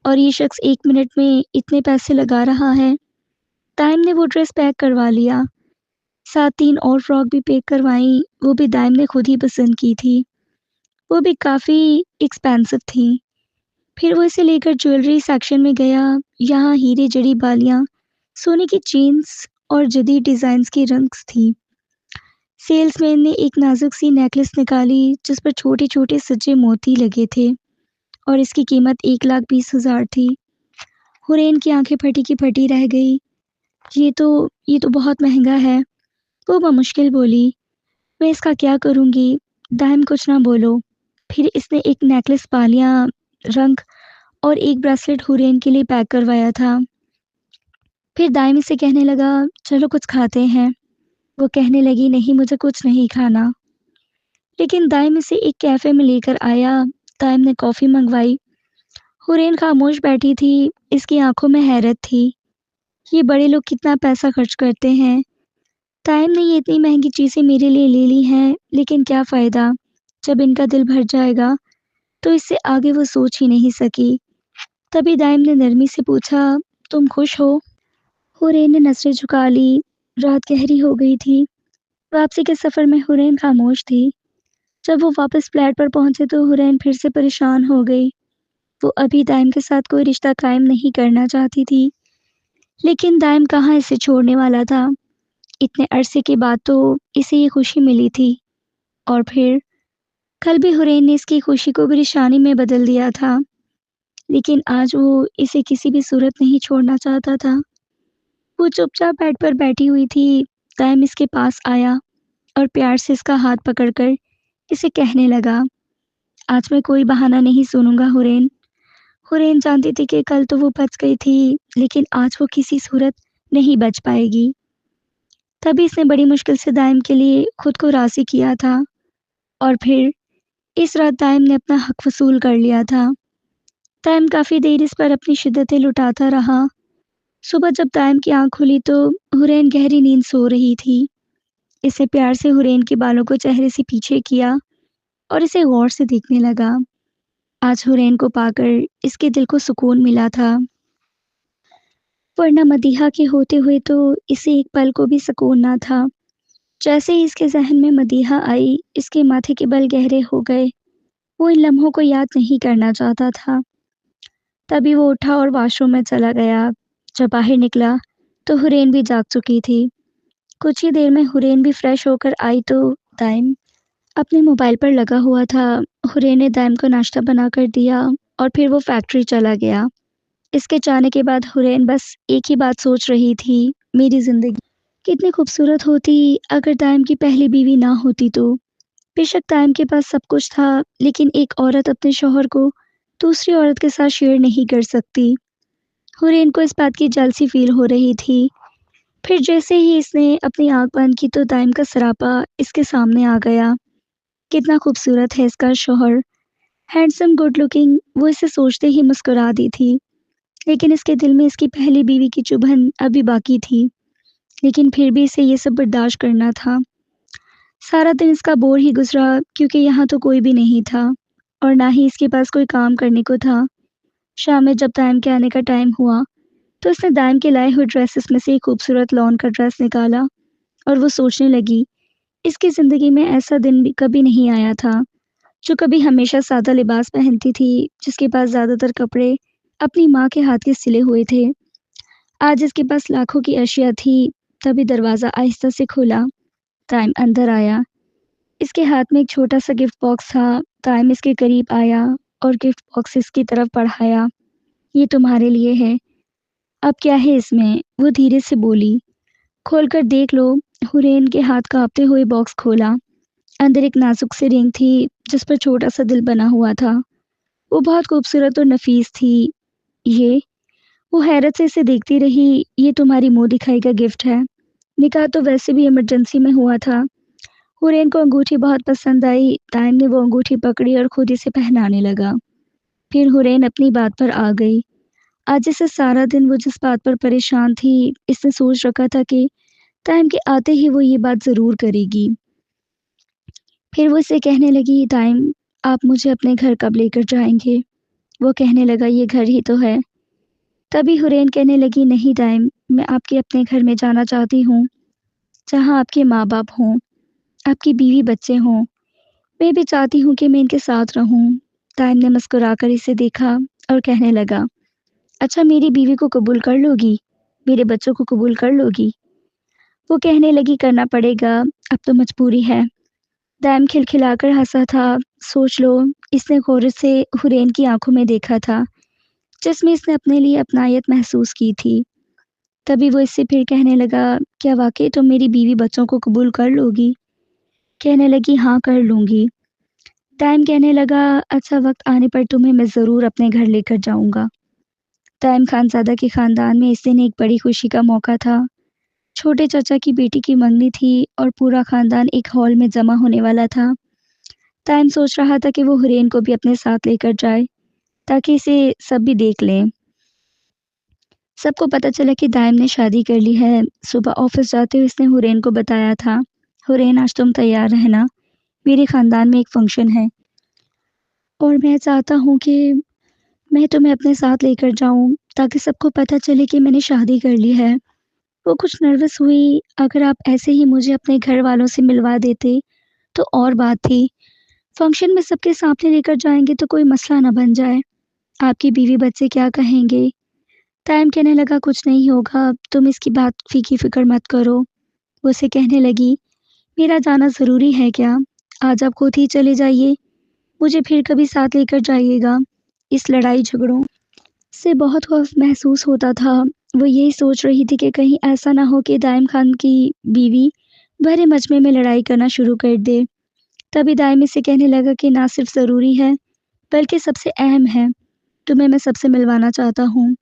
اور یہ شخص 1 منٹ میں اتنے پیسے لگا رہا ہے۔ تائم نے وہ ڈریس پیک کروا لیا، ساتھ 3 اور فراک بھی پیک کروائیں۔ وہ بھی دائم نے خود ہی پسند کی تھی، وہ بھی کافی ایکسپینسو تھیں۔ پھر وہ اسے لے کر جیولری سیکشن میں گیا۔ یہاں ہیرے جڑی بالیاں، سونے کی چینز اور جدید ڈیزائنز کی رنگس تھیں۔ سیلز مین نے ایک نازک سی نیکلس نکالی جس پر چھوٹے چھوٹے سجے موتی لگے تھے اور اس کی قیمت 1,20,000 تھی۔ حرین کی آنکھیں پھٹی کی پھٹی رہ گئی۔ یہ تو بہت مہنگا ہے، وہ بمشکل بولی۔ میں اس کا کیا کروں گی؟ دائم کچھ نہ بولو۔ پھر اس نے ایک نیکلس، بالیاں، رنگ اور ایک بریسلٹ حرین کے لیے پیک کروایا تھا۔ پھر دائم اسے کہنے لگا، چلو کچھ کھاتے ہیں۔ وہ کہنے لگی، نہیں مجھے کچھ نہیں کھانا۔ لیکن دائم اسے ایک کیفے میں لے کر آیا۔ دائم نے کافی منگوائی۔ حرین خاموش بیٹھی تھی، اس کی آنکھوں میں حیرت تھی۔ یہ بڑے لوگ کتنا پیسہ خرچ کرتے ہیں۔ دائم نے یہ اتنی مہنگی چیزیں میرے لیے لے لی ہیں، لیکن کیا فائدہ، جب ان کا دل بھر جائے گا تو اس سے آگے وہ سوچ ہی نہیں سکی۔ تبھی دائم نے نرمی سے پوچھا، تم خوش ہو؟ حرین نے نظریں جھکا لی۔ رات گہری ہو گئی تھی۔ واپسی کے سفر میں حرین خاموش تھی۔ جب وہ واپس فلیٹ پر پہنچے تو حرین پھر سے پریشان ہو گئی۔ وہ ابھی دائم کے ساتھ کوئی رشتہ قائم نہیں کرنا چاہتی تھی، لیکن دائم کہاں اسے چھوڑنے والا تھا۔ اتنے عرصے کے بعد تو اسے یہ خوشی ملی تھی، اور پھر کل بھی حرین نے اس کی خوشی کو پریشانی میں بدل دیا تھا، لیکن آج وہ اسے کسی بھی صورت نہیں چھوڑنا چاہتا تھا۔ وہ چپ چاپ بیڈ پر بیٹھی ہوئی تھی۔ دائم اس کے پاس آیا اور پیار سے اس کا ہاتھ پکڑ کر اسے کہنے لگا، آج میں کوئی بہانہ نہیں سنوں گا حرین۔ حرین جانتی تھی کہ کل تو وہ بچ گئی تھی، لیکن آج وہ کسی صورت نہیں بچ پائے گی۔ تبھی اس نے بڑی مشکل سے دائم کے لیے خود کو راضی کیا تھا، اور پھر اس رات دائم نے اپنا حق وصول کر لیا تھا۔ دائم کافی دیر اس پر اپنی شدتیں لٹاتا رہا۔ صبح جب دائم کی آنکھ کھلی تو حرین گہری نیند سو رہی تھی۔ اسے پیار سے حرین کے بالوں کو چہرے سے پیچھے کیا اور اسے غور سے دیکھنے لگا۔ آج حرین کو پا کر اس کے دل کو سکون ملا تھا، ورنہ مدیحہ کے ہوتے ہوئے تو اسے ایک پل کو بھی سکون نہ تھا۔ جیسے ہی اس کے ذہن میں مدیحہ آئی، اس کے ماتھے کے بل گہرے ہو گئے۔ وہ ان لمحوں کو یاد نہیں کرنا چاہتا تھا۔ تبھی وہ اٹھا اور واش روم میں چلا گیا۔ جب باہر نکلا تو حرین بھی جاگ چکی تھی۔ کچھ ہی دیر میں حرین بھی فریش ہو کر آئی تو دائم اپنے موبائل پر لگا ہوا تھا۔ حرین نے دائم کو ناشتہ بنا کر دیا اور پھر وہ فیکٹری چلا گیا۔ اس کے جانے کے بعد حرین بس ایک ہی بات سوچ رہی تھی، میری زندگی کتنی خوبصورت ہوتی اگر دائم کی پہلی بیوی نہ ہوتی تو۔ بے شک دائم کے پاس سب کچھ تھا، لیکن ایک عورت اپنے شوہر کو دوسری عورت کے ساتھ شیئر نہیں کر سکتی۔ حرین کو اس بات کی جلسی فیل ہو رہی تھی۔ پھر جیسے ہی اس نے اپنی آنکھ بند کی تو دائم کا سراپا اس کے سامنے آ گیا۔ کتنا خوبصورت ہے اس کا شوہر، ہینڈسم، گڈ لکنگ۔ وہ اسے سوچتے ہی مسکرا دی تھی، لیکن اس کے دل میں اس کی پہلی بیوی کی چبھن ابھی باقی تھی، لیکن پھر بھی اسے یہ سب برداشت کرنا تھا۔ سارا دن اس کا بور ہی گزرا، کیونکہ یہاں تو کوئی بھی نہیں تھا اور نہ ہی اس کے پاس کوئی کام کرنے کو تھا۔ شام میں جب دائم کے آنے کا ٹائم ہوا تو اس نے دائم کے لائے ہوئے ڈریسز میں سے ایک خوبصورت لون کا ڈریس نکالا اور وہ سوچنے لگی، اس کی زندگی میں ایسا دن بھی کبھی نہیں آیا تھا جو کبھی ہمیشہ سادہ لباس پہنتی تھی، جس کے پاس زیادہ تر کپڑے اپنی ماں کے ہاتھ کے سلے ہوئے تھے۔ آج اس کے پاس لاکھوں کی اشیاء تھی۔ تبھی دروازہ آہستہ سے کھلا۔ دائم اندر آیا۔ اس کے ہاتھ میں ایک چھوٹا سا گفٹ باکس تھا۔ دائم اس کے قریب آیا اور گفٹ باکس اس کی طرف بڑھایا۔ یہ تمہارے لیے ہے، اب کیا ہے اس میں؟ وہ دھیرے سے بولی۔ کھول کر دیکھ لو۔ حرین کے ہاتھ کانپتے ہوئے باکس کھولا۔ اندر ایک نازک سی رینگ تھی جس پر چھوٹا سا دل بنا ہوا تھا۔ وہ بہت خوبصورت اور نفیس تھی۔ یہ وہ حیرت سے اسے دیکھتی رہی۔ یہ تمہاری منہ دکھائی کا گفٹ ہے۔ نکاح تو ویسے بھی ایمرجنسی میں ہوا تھا۔ حورین کو انگوٹھی بہت پسند آئی۔ تائم نے وہ انگوٹھی پکڑی اور خود اسے پہنانے لگا۔ پھر حورین اپنی بات پر آ گئی۔ آج سے سارا دن وہ جس بات پر پریشان تھی، اس نے سوچ رکھا تھا کہ تائم کے آتے ہی وہ یہ بات ضرور کرے گی۔ پھر وہ اسے کہنے لگی، تائم آپ مجھے اپنے گھر کب لے کر جائیں گے؟ وہ کہنے لگا، یہ گھر ہی تو ہے۔ تبھی حورین کہنے لگی، نہیں تائم، میں آپ کے اپنے گھر میں جانا چاہتی ہوں، جہاں آپ کے ماں باپ ہوں، آپ کی بیوی بچے ہوں۔ میں بھی چاہتی ہوں کہ میں ان کے ساتھ رہوں۔ تائم نے مسکرا کر اسے دیکھا اور کہنے لگا، اچھا میری بیوی کو قبول کر لو گی؟ میرے بچوں کو قبول کر لو گی؟ وہ کہنے لگی، کرنا پڑے گا، اب تو مجبوری ہے۔ دائم کھلکھلا کر ہنسا تھا۔ سوچ لو، اس نے غور سے حورین کی آنکھوں میں دیکھا تھا جس میں اس نے اپنے لیے اپنائیت محسوس کی تھی۔ تبھی وہ اس سے پھر کہنے لگا، کیا واقعی تم میری بیوی بچوں کو قبول کر لو گی؟ کہنے لگی، ہاں کر لوں گی۔ دائم کہنے لگا، اچھا وقت آنے پر تمہیں میں ضرور اپنے گھر لے کر جاؤں گا۔ دائم خانزادہ کے خاندان میں اس دن ایک بڑی خوشی کا موقع تھا۔ چھوٹے چچا کی بیٹی کی منگنی تھی اور پورا خاندان ایک ہال میں جمع ہونے والا تھا۔ دائم سوچ رہا تھا کہ وہ حورین کو بھی اپنے ساتھ لے کر جائے تاکہ اسے سب بھی دیکھ لیں۔ سب کو پتہ چلا کہ دائم نے شادی کر لی ہے۔ صبح آفس جاتے ہوئے اس نے حورین کو بتایا تھا، حورین آج تم تیار رہنا، میرے خاندان میں ایک فنکشن ہے اور میں چاہتا ہوں کہ میں تمہیں اپنے ساتھ لے کر جاؤں تاکہ سب کو پتہ چلے کہ میں نے شادی کر لی ہے۔ وہ کچھ نروس ہوئی۔ اگر آپ ایسے ہی مجھے اپنے گھر والوں سے ملوا دیتے تو اور بات تھی۔ فنکشن میں سب کے سامنے لے کر جائیں گے تو کوئی مسئلہ نہ بن جائے۔ آپ کی بیوی بچے کیا کہیں گے؟ ٹائم کہنے لگا، کچھ نہیں ہوگا، تم اس کی بات کی فکر مت کرو۔ وہ اسے کہنے لگی، میرا جانا ضروری ہے کیا؟ آج آپ خود ہی چلے جائیے، مجھے پھر کبھی ساتھ لے کر جائیے گا۔ اس لڑائی جھگڑوں سے بہت خوف محسوس ہوتا تھا۔ وہ یہی سوچ رہی تھی کہ کہیں ایسا نہ ہو کہ دائم خان کی بیوی بھرے مجمع میں لڑائی کرنا شروع کر دے۔ تبھی دائم اسے کہنے لگا کہ نہ صرف ضروری ہے بلکہ سب سے اہم ہے، تمہیں میں سب سے ملوانا چاہتا ہوں۔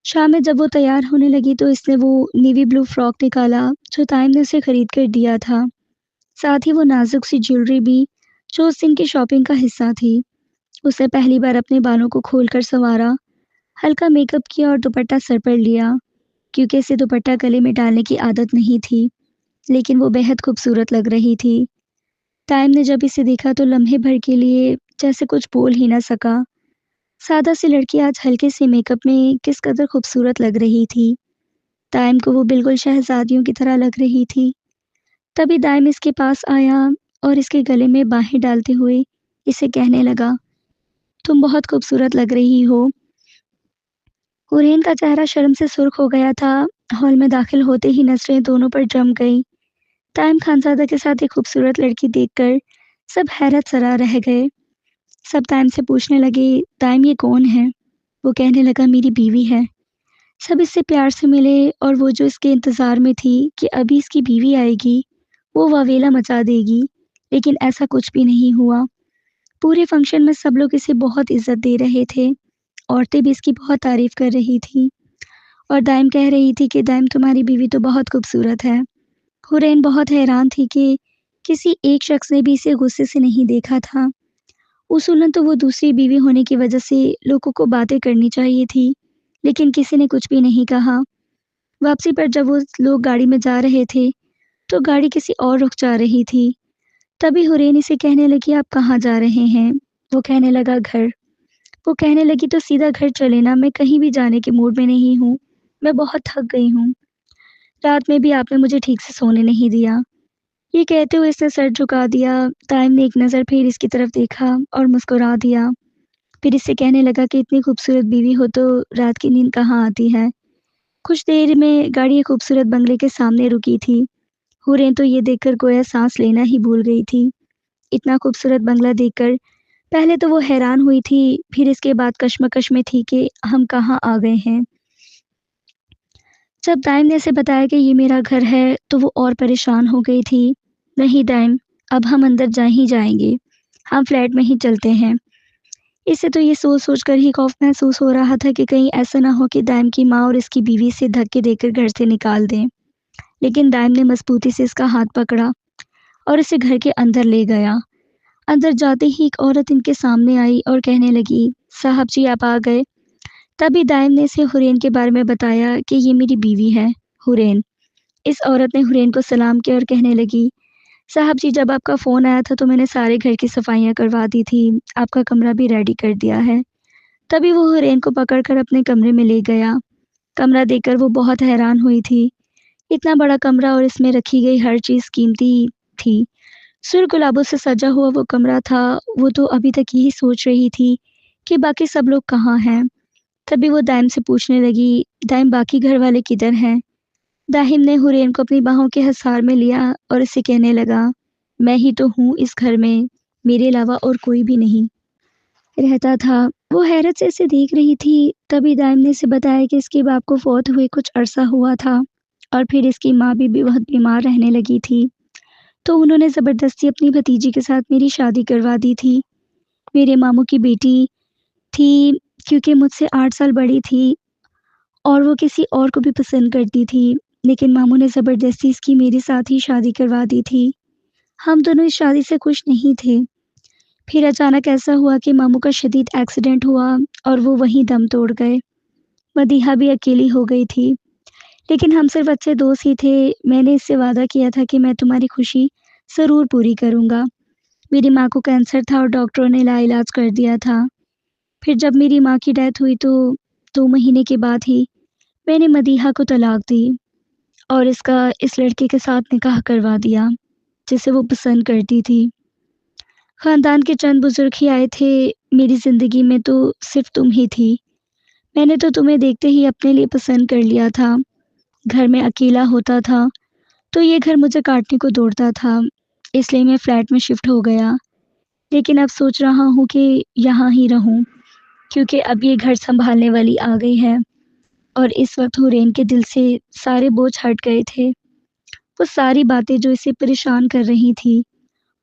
شام میں جب وہ تیار ہونے لگی تو اس نے وہ نیوی بلو فراک نکالا جو دائم نے اسے خرید کر دیا تھا، ساتھ ہی وہ نازک سی جیولری بھی جو اس دن کی شاپنگ کا حصہ تھی۔ اس نے پہلی بار اپنے بالوں کو کھول کر سنوارا، ہلکا میک اپ کیا اور دوپٹہ سر پر لیا، کیونکہ اسے دوپٹہ گلے میں ڈالنے کی عادت نہیں تھی، لیکن وہ بہت خوبصورت لگ رہی تھی۔ ٹائم نے جب اسے دیکھا تو لمحے بھر کے لیے جیسے کچھ بول ہی نہ سکا۔ سادہ سی لڑکی آج ہلکے سے میک اپ میں کس قدر خوبصورت لگ رہی تھی۔ ٹائم کو وہ بالکل شہزادیوں کی طرح لگ رہی تھی۔ تبھی دائم اس کے پاس آیا اور اس کے گلے میں باہیں ڈالتے ہوئے اسے کہنے لگا، تم بہت خوبصورت لگ رہی ہو۔ حورین کا چہرہ شرم سے سرخ ہو گیا تھا۔ ہال میں داخل ہوتے ہی نظریں دونوں پر جم گئی۔ ٹائم خانزادہ کے ساتھ ایک خوبصورت لڑکی دیکھ کر سب حیرت سرا رہ گئے۔ سب ٹائم سے پوچھنے لگے، ٹائم یہ کون ہے؟ وہ کہنے لگا، میری بیوی ہے۔ سب اس سے پیار سے ملے اور وہ جو اس کے انتظار میں تھی کہ ابھی اس کی بیوی آئے گی، وہ واویلا مچا دے گی، لیکن ایسا کچھ بھی نہیں ہوا۔ پورے فنکشن میں سب لوگ اسے بہت عزت دے رہے تھے، عورتیں بھی اس کی بہت تعریف کر رہی تھی اور دائم کہہ رہی تھی کہ دائم تمہاری بیوی تو بہت خوبصورت ہے۔ حورین بہت حیران تھی کہ کسی ایک شخص نے بھی اسے غصے سے نہیں دیکھا تھا۔ اصولاً تو وہ دوسری بیوی ہونے کی وجہ سے لوگوں کو باتیں کرنی چاہیے تھی، لیکن کسی نے کچھ بھی نہیں کہا۔ واپسی پر جب وہ لوگ گاڑی میں جا رہے تھے تو گاڑی کسی اور رخ جا رہی تھی۔ تبھی حورین اسے کہنے لگی، آپ کہاں جا رہے ہیں؟ وہ کہنے لگا، گھر۔ وہ کہنے لگی، تو سیدھا گھر چلے نا، میں کہیں بھی جانے کے موڈ میں نہیں ہوں، میں بہت تھک گئی ہوں، رات میں بھی آپ نے مجھے ٹھیک سے سونے نہیں دیا۔ یہ کہتے ہوئے اس نے سر جھکا دیا۔ ٹائم نے ایک نظر پھر اس کی طرف دیکھا اور مسکرا دیا، پھر اس سے کہنے لگا کہ اتنی خوبصورت بیوی ہو تو رات کی نیند کہاں آتی ہے۔ کچھ دیر میں گاڑی ایک خوبصورت بنگلے کے سامنے رکی تھی۔ حورین تو یہ دیکھ کر گویا سانس لینا ہی بھول گئی تھی۔ اتنا خوبصورت بنگلہ دیکھ کر پہلے تو وہ حیران ہوئی تھی، پھر اس کے بعد کشمکش میں تھی کہ ہم کہاں آ گئے ہیں۔ جب دائم نے اسے بتایا کہ یہ میرا گھر ہے تو وہ اور پریشان ہو گئی تھی۔ نہیں دائم، اب ہم اندر جا ہی جائیں گے، ہم فلیٹ میں ہی چلتے ہیں۔ اسے تو یہ سوچ سوچ کر ہی خوف محسوس ہو رہا تھا کہ کہیں ایسا نہ ہو کہ دائم کی ماں اور اس کی بیوی سے دھکے دے کر گھر سے نکال دیں۔ لیکن دائم نے مضبوطی سے اس کا ہاتھ پکڑا اور اسے گھر کے اندر لے گیا۔ اندر جاتے ہی ایک عورت ان کے سامنے آئی اور کہنے لگی، صاحب جی آپ آ گئے۔ تبھی دائم نے اسے حرین کے بارے میں بتایا کہ یہ میری بیوی ہے، حرین۔ اس عورت نے حرین کو سلام کیا اور کہنے لگی، صاحب جی جب آپ کا فون آیا تھا تو میں نے سارے گھر کی صفائیاں کروا دی تھی، آپ کا کمرہ بھی ریڈی کر دیا ہے۔ تبھی وہ حرین کو پکڑ کر اپنے کمرے میں لے گیا۔ کمرہ دیکھ کر وہ بہت حیران ہوئی تھی۔ اتنا بڑا کمرہ اور اس میں رکھی گئی ہر چیز قیمتی تھی۔ سر گلابوں سے سجا ہوا وہ کمرہ تھا۔ وہ تو ابھی تک یہی سوچ رہی تھی کہ باقی سب لوگ کہاں ہیں۔ تبھی وہ دائم سے پوچھنے لگی، دائم باقی گھر والے کدھر ہیں؟ دائم نے حرین کو اپنی باہوں کے حصار میں لیا اور اسے کہنے لگا، میں ہی تو ہوں اس گھر میں، میرے علاوہ اور کوئی بھی نہیں رہتا تھا۔ وہ حیرت سے اسے دیکھ رہی تھی۔ تبھی دائم نے اسے بتایا کہ اس کے باپ کو فوت ہوئے کچھ عرصہ ہوا تھا اور پھر اس کی ماں بھی بہت بیمار رہنے لگی تھی، تو انہوں نے زبردستی اپنی بھتیجی کے ساتھ میری شادی کروا دی تھی۔ میرے ماموں کی بیٹی تھی، کیونکہ مجھ سے 8 سال بڑی تھی اور وہ کسی اور کو بھی پسند کرتی تھی، لیکن ماموں نے زبردستی اس کی میرے ساتھ ہی شادی کروا دی تھی۔ ہم دونوں اس شادی سے خوش نہیں تھے۔ پھر اچانک ایسا ہوا کہ ماموں کا شدید ایکسیڈنٹ ہوا اور وہ وہیں دم توڑ گئے۔ مدیحہ بھی اکیلی ہو گئی تھی، لیکن ہم صرف اچھے دوست ہی تھے۔ میں نے اس سے وعدہ کیا تھا کہ میں تمہاری خوشی ضرور پوری کروں گا۔ میری ماں کو کینسر تھا اور ڈاکٹروں نے لا علاج کر دیا تھا۔ پھر جب میری ماں کی ڈیتھ ہوئی تو 2 مہینے کے بعد ہی میں نے مدیحہ کو طلاق دی اور اس کا اس لڑکے کے ساتھ نکاح کروا دیا جسے وہ پسند کرتی تھی۔ خاندان کے چند بزرگ ہی آئے تھے، میری زندگی میں تو صرف تم ہی تھی۔ میں نے تو تمہیں دیکھتے ہی اپنے لیے پسند کر لیا تھا۔ گھر میں اکیلا ہوتا تھا تو یہ گھر مجھے کاٹنے کو دوڑتا تھا، اس لیے میں فلیٹ میں شفٹ ہو گیا۔ لیکن اب سوچ رہا ہوں کہ یہاں ہی رہوں، کیونکہ اب یہ گھر سنبھالنے والی آ گئی ہے۔ اور اس وقت حرین کے دل سے سارے بوجھ ہٹ گئے تھے۔ وہ ساری باتیں جو اسے پریشان کر رہی تھی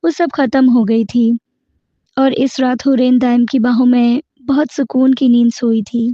وہ سب ختم ہو گئی تھی، اور اس رات حرین دائم کی باہوں میں بہت سکون کی نیند سوئی تھی۔